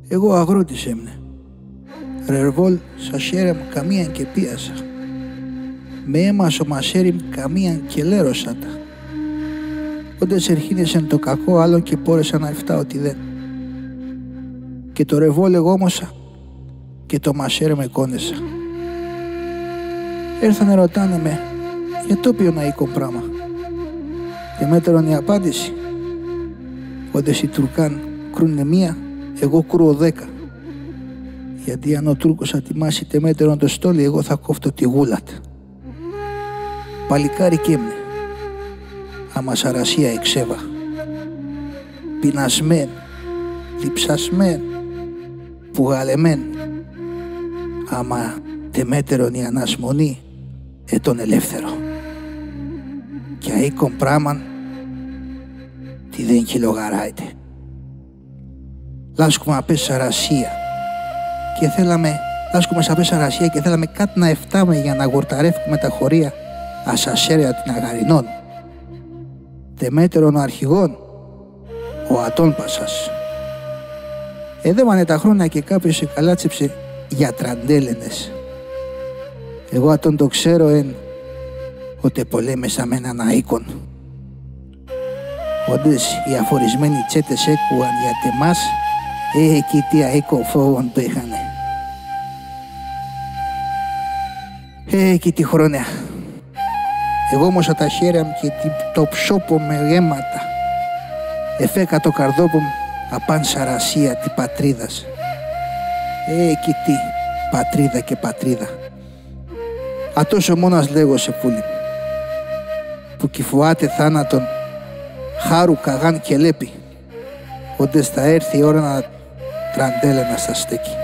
Εγώ αγρότης έμεινε. Ρερβόλ σασέρεμ καμίαν και πίασα. Με έμασο μασέριμ καμίαν και λέρωσα τα. Όντες ερχήνεσεν το κακό άλλον και πόρεσα να εφτά ότι δεν. Και το ρεβόλ εγόμωσα και το μασέρεμ εκόνεσα. Έρθανε ρωτάνε με για το οποίο να οίκον πράμα. Δεμέτερον η απάντηση. Όντες οι Τουρκάν κρούνε μία, εγώ κρούω 10. Γιατί αν ο Τούρκος ατιμάσει τεμέτερον το στόλι, εγώ θα κόφτω τη γούλατα. Παλικάρι κέμνε, άμα σαρασία εξέβα. Πεινασμέν, διψασμέν, πουγαλεμέν. Άμα τεμέτερον η ανασμονή, τον ελεύθερο. Και αίκον πράμαν, τι δεν κιλογαράιτε. Λάσκουμε απέ σαρασία και θέλαμε κάτι να εφτάμε για να γορταρεύουμε τα χωρία ασασέρεα την αγαρινών. Τεμέτερον ο αρχηγόν, ο Ατών Πασάς. Εδέμανε τα χρόνια και κάποιος σε καλάτσεψε για τραντέλενες. Εγώ ατόν το ξέρω ότι πολέμησα με έναν αίκον. Όντες οι αφορισμένοι τσέτες έκουαν για τεμάς, εκεί τι αίκο φόβον το είχανε. Εκεί τη χρόνια. Εγώ όμως τα χέρια μου και το ψόπο με γέματα. Εφέκα το καρδόπο μου απάν σαρασία τη πατρίδας. Εκεί τι πατρίδα και πατρίδα. Ατόσο μόνας λέγω σε πουλί που κυφουάτε θάνατον χάρου καγάν και λέπι. Όντες θα έρθει η ώρα να τραντέλενα στα στέκει.